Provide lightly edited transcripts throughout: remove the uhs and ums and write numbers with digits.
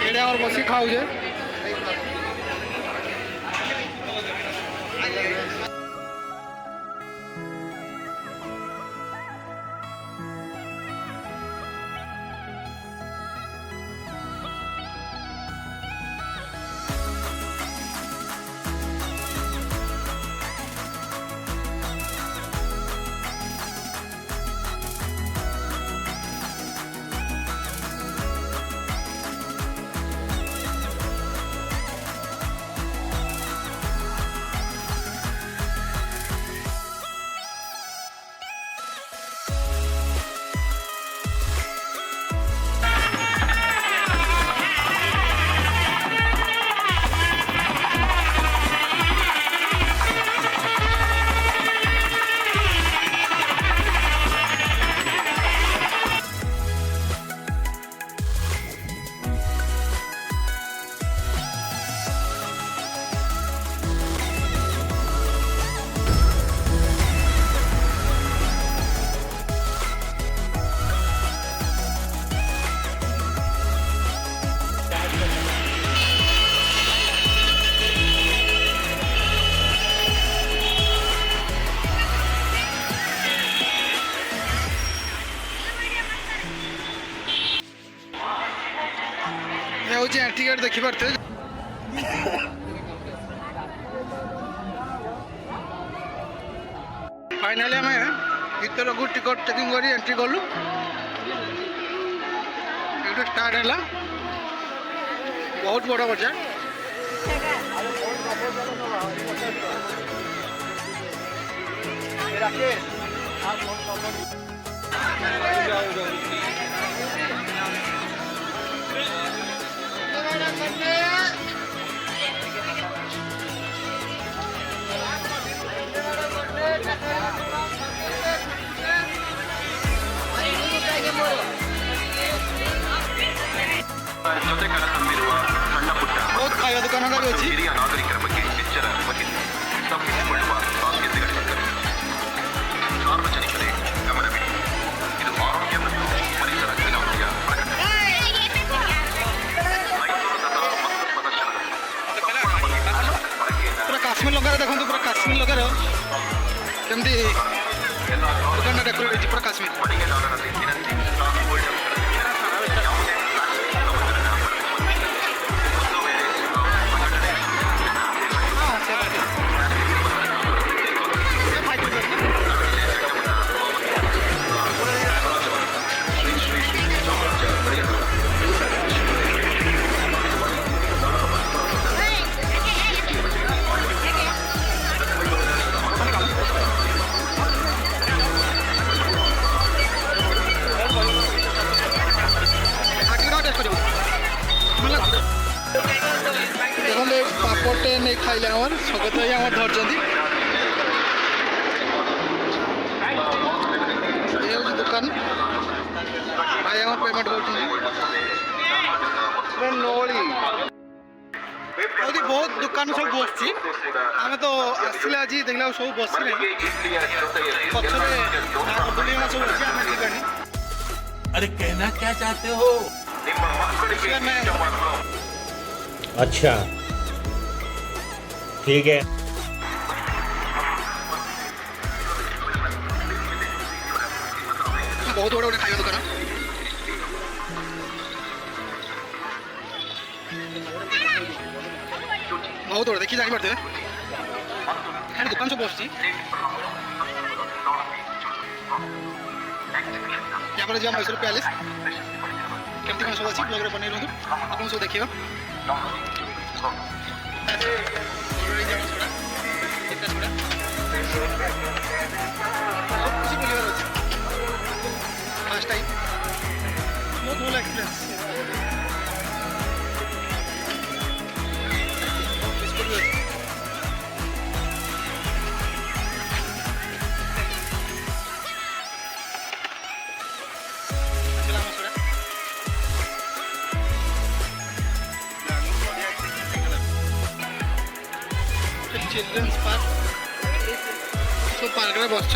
ଏଇଟା ଆମର ବସି ଖାଉଛେ। हूँ एंट्री देखिपे फाइनाली आम भर को टिकट चेकिंग कर एंट्री कलु ये स्टार्ट है बहुत बड़ा बजार बहुत खाया दुकान अच्छी नागरिकर ಬಗ್ಗೆ ಎಚ್ಚರ ವಹಿಸಿ ತಪ್ಪಿಸಿಕೊಳ್ಳುವ ಸಾಧ್ಯತೆಗಳಿವೆ ಸಾರ್ವಜನಿಕರೇ ಗಮನವಿಡಿ ಇದು ಆರೋಗ್ಯ ಮತ್ತು ಪರಿಸರ ಇಲಾಖೆಯ ಪ್ರಕಟಣೆ पूरा काश्मीर लगा देखो पूरा काश्मीर लगा केमती दुकान डेकोरेट पूरा काश्मीर पापड़टे नहीं खाइले आम सगत धरती दुकान भाई आम पेमेंट कर बहुत दुकान सब बस आम तो आसले आज देखला सब बस सब अच्छी। अरे कहना क्या चाहते हो? अच्छा ठीक है। बहुत बड़ा बड़ा खाया दुकान बहुत बड़ा देखिए जानी पड़ते दुकान सब बस यहाँ पर जो मैसूर पैलेस केमती कौन सब अच्छी ब्लॉग बन रुहतु आप सब देखिए फर्स्ट टाइम बहुत भल एक्सपीरियंस चिल्ड्रेन्स पार्क सब पार्क में बस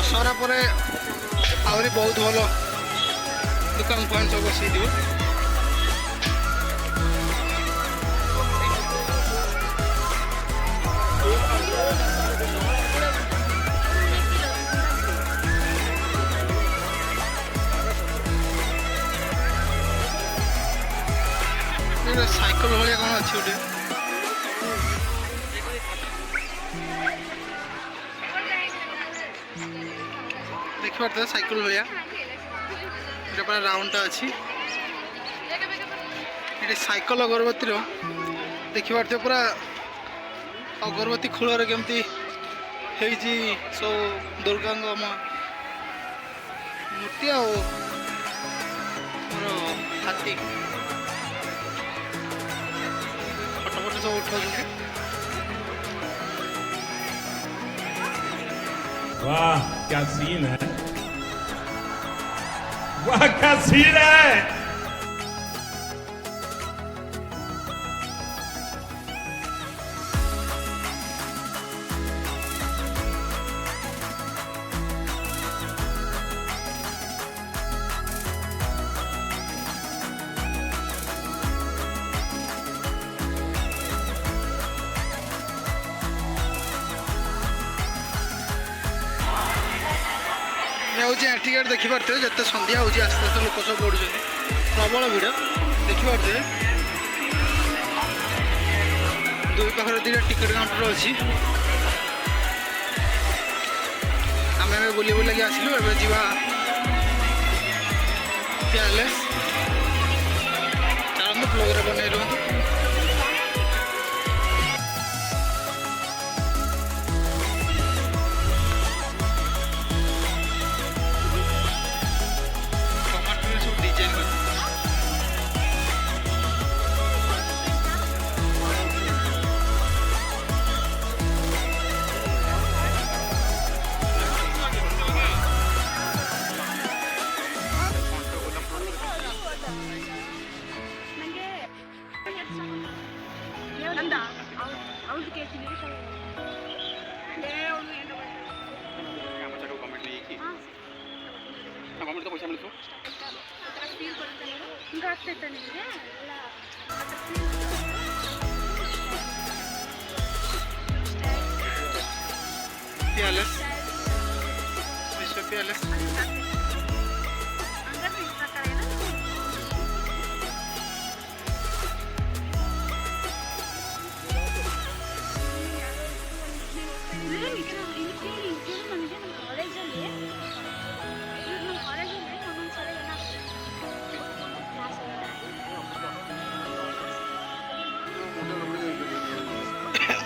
ଦଶହରା ପରେ ଆହୁରି ବହୁତ ଭଲ ଦୋକାନ ଫୋକାନ ସବୁ ବସେଇଥିବ। ସାଇକେଲ ଭଳିଆ କ'ଣ ଅଛି ଗୋଟେ ଦେଖିପାରୁଥିବ ସାଇକେଲ ଭଳିଆ এটা ପୁରା ରାଉଣ୍ଡଟା ଅଛି। ଏଠି ସାଇକେଲ ଅଗରବତୀର ଦେଖିପାରୁଥିବ ପୁରା ଅଗରବତୀ ଖୋଳରେ କେମିତି ହେଇଛି ସବୁ ଦୁର୍ଗାଙ୍କ ମୂର୍ତ୍ତି ଆଉ ମୋର ହାତୀ ଫଟୋ ଫଟୋ ସବୁ ଉଠାଉଛନ୍ତି। वाह क्या सीन है, वाह क्या सीन है। हूँ एंट्री गेट देखिपे जिते सन्ध्या हो आस्ते आस्ते लोक सब बढ़ुं प्रबल भिड़ देखिपे दुई पाखे दुटा टिकेट काउंटर अच्छी आम बुले बुलाक आसलु ए जा चलते ब्लॉग बन रुहतु। Piales, Mr. Piales.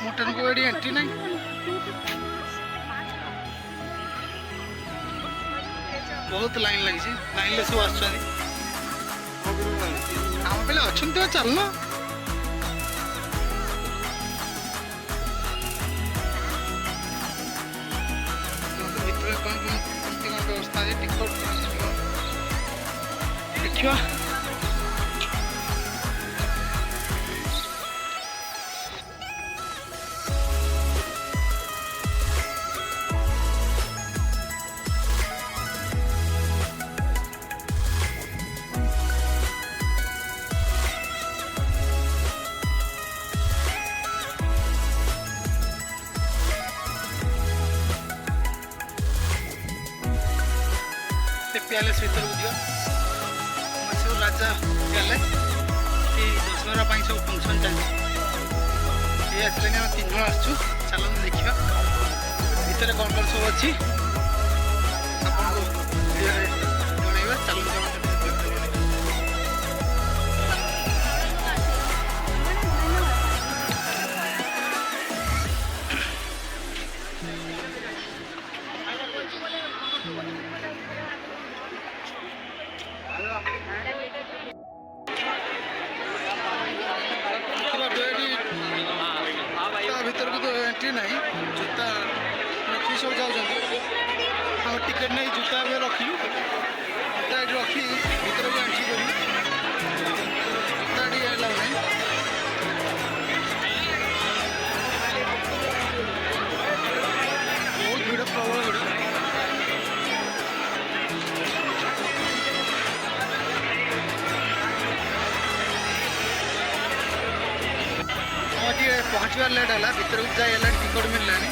मोटर को एडी एंट्री नहीं बहुत लाइन लगी लाइन ले सब आम पे अच्छा चल व्यवस्था है टिकट देखा प्यालेस भर को दिया सब राजा प्यालेस ये दशहरा सब फंक्शन चलती ये आसले आम 3 जन आसचु चलो देखा भितर कौन कौन सब अच्छी आपको जनइबा चलो भीतर को तो एंट्री नहीं जूता रखी सब जाऊँ हम टिकेट नहीं जूता रखिलु जूता ये रखी भीतर को एंट्री करी जूता ये अलाउ नहीं बहुत भीड़ प्रबल भीड़ पहुँचवार लेट है भितर को जाए टिकट मिललानी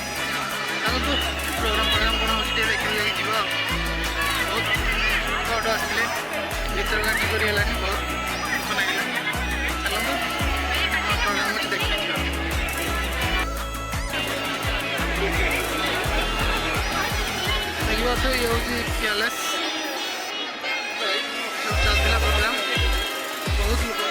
चलतु प्रोग्राम कौन हो देखी जीव बहुत बड़ आसते भितर को एंट्री कर बहुत दुख लगे चलतु प्रोग्राम देखी देखिए तो ये हूँ प्यालेस सब चलता प्रोग्राम बहुत लोग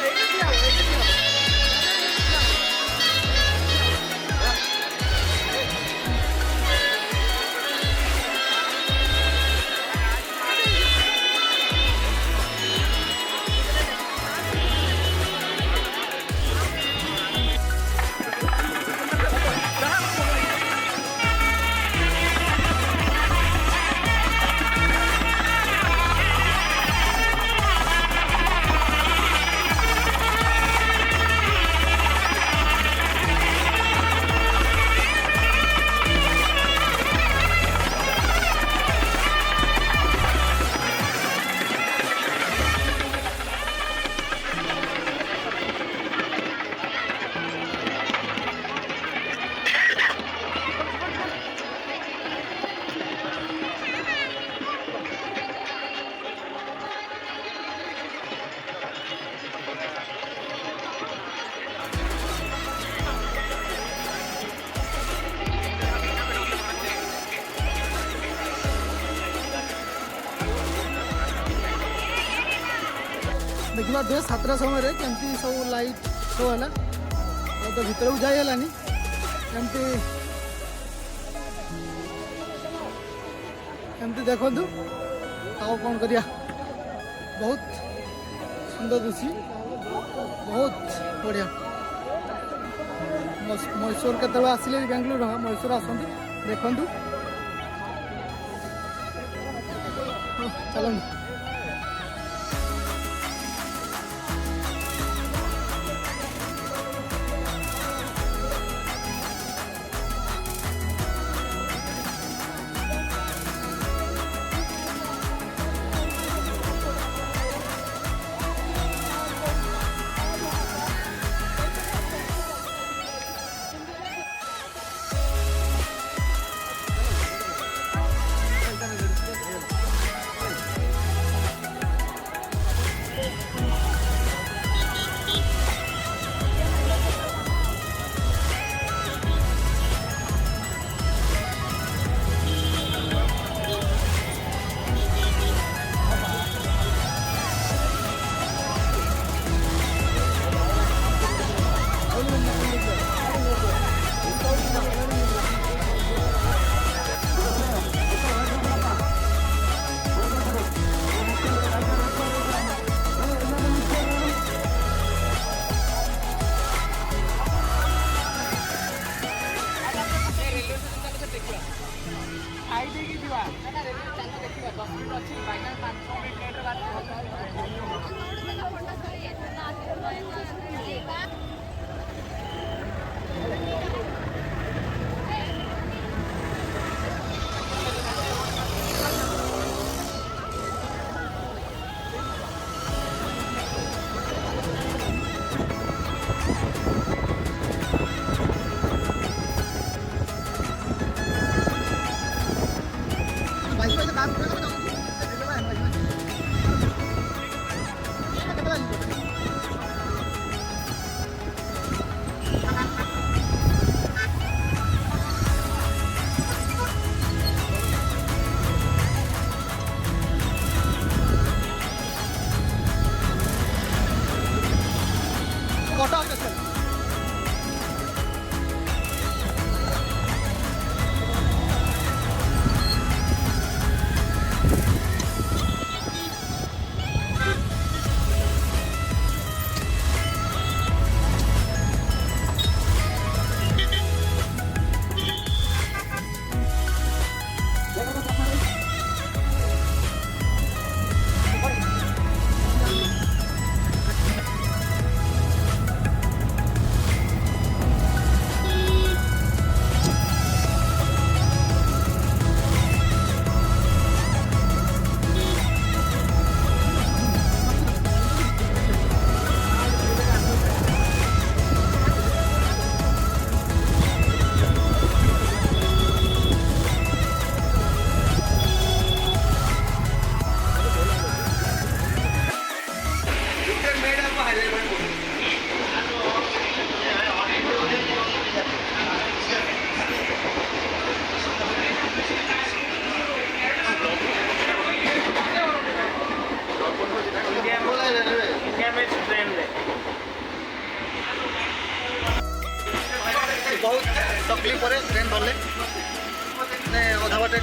देखा डे 7 समय केमती सब लाइट शो है तो भीतर को जाए केमती एमती देखु कौन करिया बहुत सुंदर दूसरी बहुत बढ़िया मैसूर के आसिले बेंगलुरु मैसूर आसतु देखु चलो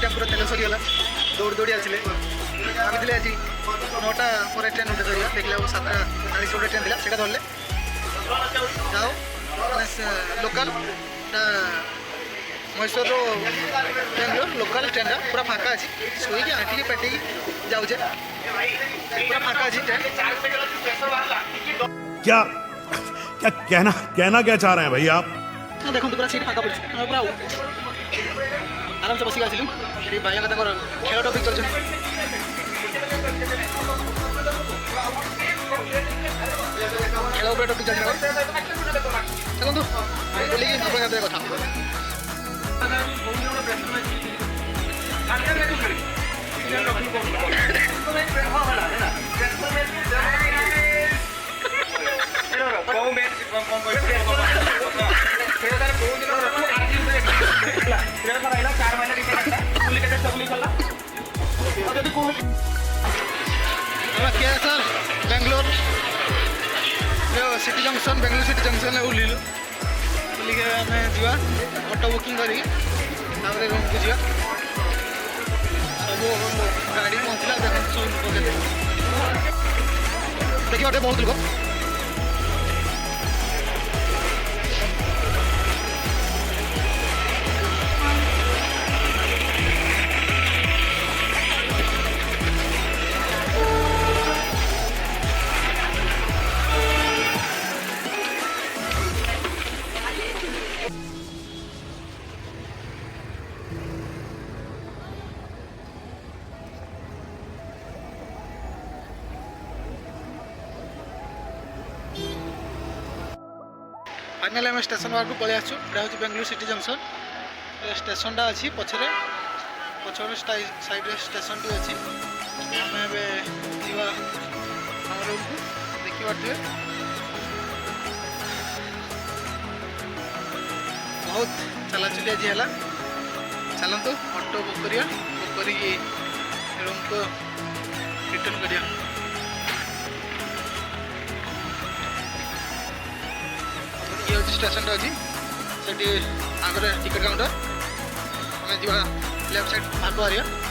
टेम्पुर तेल सरीगला दौड़ी दौड़ी आसिले भाभी आज 9टा पर ट्रेन उठे धरिया देखला 7:40 गोटे ट्रेन था ସେଇଟା ଧरले जाओ local Mysore Bangalore local train पूरा फाँका अच्छी शोक आँटी पेटे जाऊे पूरा फाँका अच्छी ट्रेन क्या क्या कहना क्या चाह रहे हैं भाई आप? देखो पूरा सीट फाँका पड़ी पूरा आराम से बसिक आसलु भाई खेल टपिक चल खेल टपिक चल चलते बोलिए अपने कथा sir Bangalore city junction Bangalore city junction ओह्लू बुलिक आम जा ऑटो बुकिंग करी रूम को जा सब गाड़ी पहुँचला देखो सब देखिए गोटे बहुत लोक फाइनाल आम स्टेशन बाहर को पलि आसु हूँ बेंगलोर सिटी जंक्शन स्टेशन अच्छी पछरे पछरे साइड स्टेशन टी अच्छी आम एवं आम रूम को देखिए बहुत चलाचली आज है चलतु ऑटो बुक करिया बुक कर रूम को रिटर्न करिया ये हूँ स्टेशन अच्छी से आगे टिकट काउंटर आम जा लेफ्ट साइड बाहर बाहर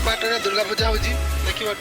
बाटर दुर्गा पूजा हो देखिए